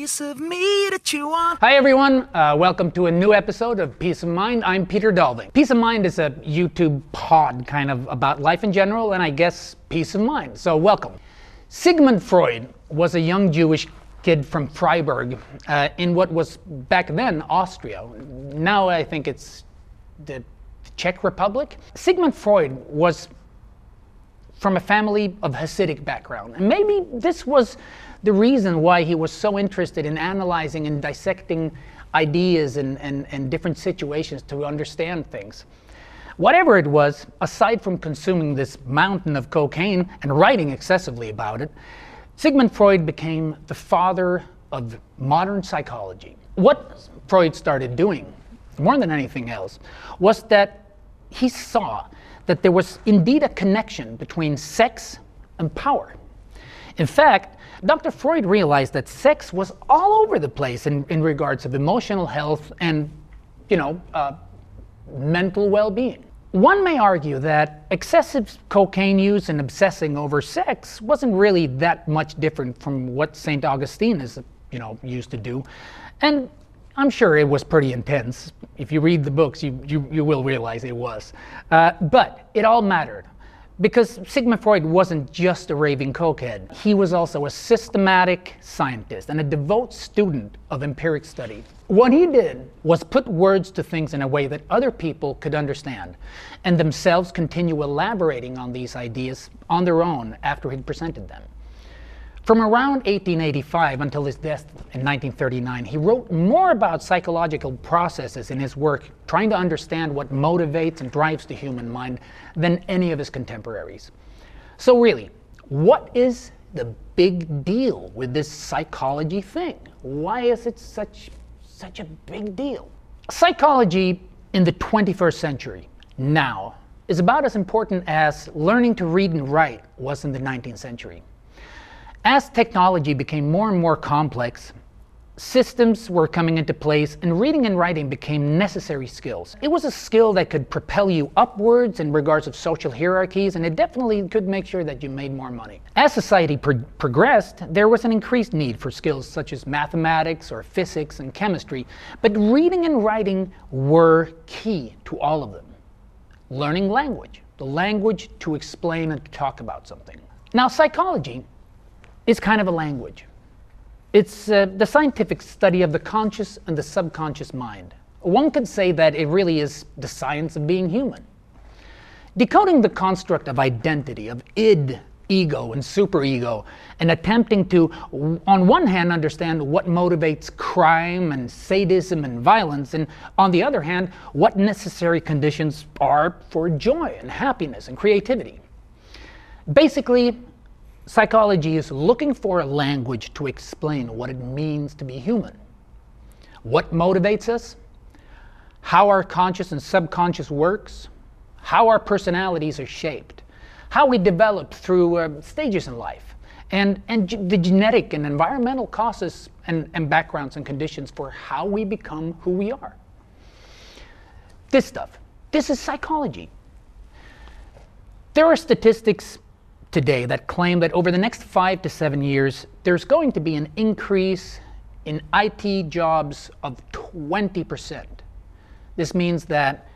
piece of me to chew on. Hi everyone, welcome to a new episode of Peace of Mind. I'm Peter Dolving. Peace of Mind is a YouTube pod kind of about life in general and I guess peace of mind, so welcome. Sigmund Freud was a young Jewish kid from Freiburg in what was back then Austria. Now I think it's the Czech Republic. Sigmund Freud was from a family of Hasidic background. And maybe this was the reason why he was so interested in analyzing and dissecting ideas and different situations to understand things. Whatever it was, aside from consuming this mountain of cocaine and writing excessively about it, Sigmund Freud became the father of modern psychology. What Freud started doing, more than anything else, was that he saw that there was indeed a connection between sex and power. In fact, Dr. Freud realized that sex was all over the place in regards of emotional health and, mental well-being. One may argue that excessive cocaine use and obsessing over sex wasn't really that much different from what St. Augustine used to do. And I'm sure it was pretty intense. If you read the books, you will realize it was. But it all mattered because Sigmund Freud wasn't just a raving cokehead. He was also a systematic scientist and a devout student of empiric study. What he did was put words to things in a way that other people could understand and themselves continue elaborating on these ideas on their own after he'd presented them. From around 1885 until his death in 1939, he wrote more about psychological processes in his work, trying to understand what motivates and drives the human mind than any of his contemporaries. So really, what is the big deal with this psychology thing? Why is it such a big deal? Psychology in the 21st century, now, is about as important as learning to read and write was in the 19th century. As technology became more and more complex, systems were coming into place and reading and writing became necessary skills. It was a skill that could propel you upwards in regards of social hierarchies, and it definitely could make sure that you made more money. As society progressed, there was an increased need for skills such as mathematics or physics and chemistry, but reading and writing were key to all of them. Learning language, the language to explain and to talk about something. Now, psychology is kind of a language. It's the scientific study of the conscious and the subconscious mind. One could say that it really is the science of being human. Decoding the construct of identity, of id, ego, and superego, and attempting to, on one hand, understand what motivates crime and sadism and violence, and on the other hand, what necessary conditions are for joy and happiness and creativity. Basically, psychology is looking for a language to explain what it means to be human. What motivates us, how our conscious and subconscious works, how our personalities are shaped, how we develop through stages in life, and the genetic and environmental causes and backgrounds and conditions for how we become who we are. This is psychology. There are statistics today that claim that over the next 5 to 7 years, there's going to be an increase in IT jobs of 20%. This means that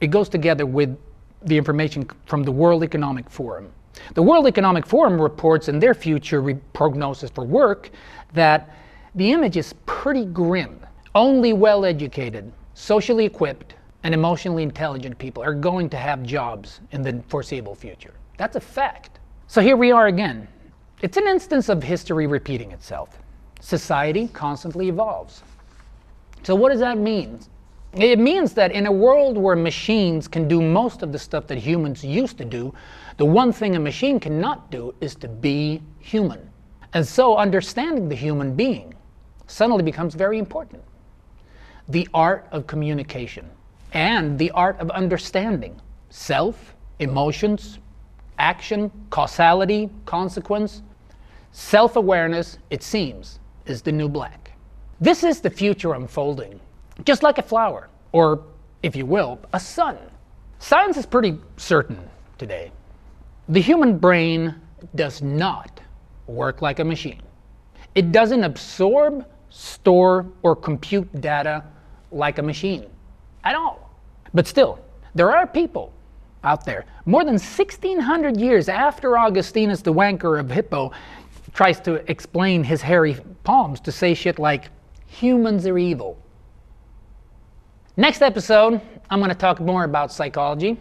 it goes together with the information from the World Economic Forum. The World Economic Forum reports in their future prognosis for work that the image is pretty grim. Only well-educated, socially equipped, and emotionally intelligent people are going to have jobs in the foreseeable future. That's a fact. So here we are again. It's an instance of history repeating itself. Society constantly evolves. So what does that mean? It means that in a world where machines can do most of the stuff that humans used to do, the one thing a machine cannot do is to be human. And so understanding the human being suddenly becomes very important. The art of communication and the art of understanding self, emotions, action, causality, consequence, self-awareness, it seems, is the new black. This is the future unfolding, just like a flower, or, if you will, a sun. Science is pretty certain today. The human brain does not work like a machine. It doesn't absorb, store, or compute data like a machine at all. But still, there are people out there, more than 1600 years after Augustinus the wanker of Hippo tries to explain his hairy palms, to say shit like, humans are evil. Next episode, I'm going to talk more about psychology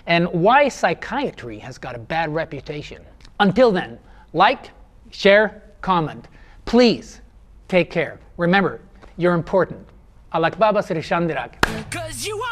and why psychiatry has got a bad reputation. Until then, like, share, comment. Please, take care. Remember, you're important. Alak Baba Sri Shandirak. 'Cause you are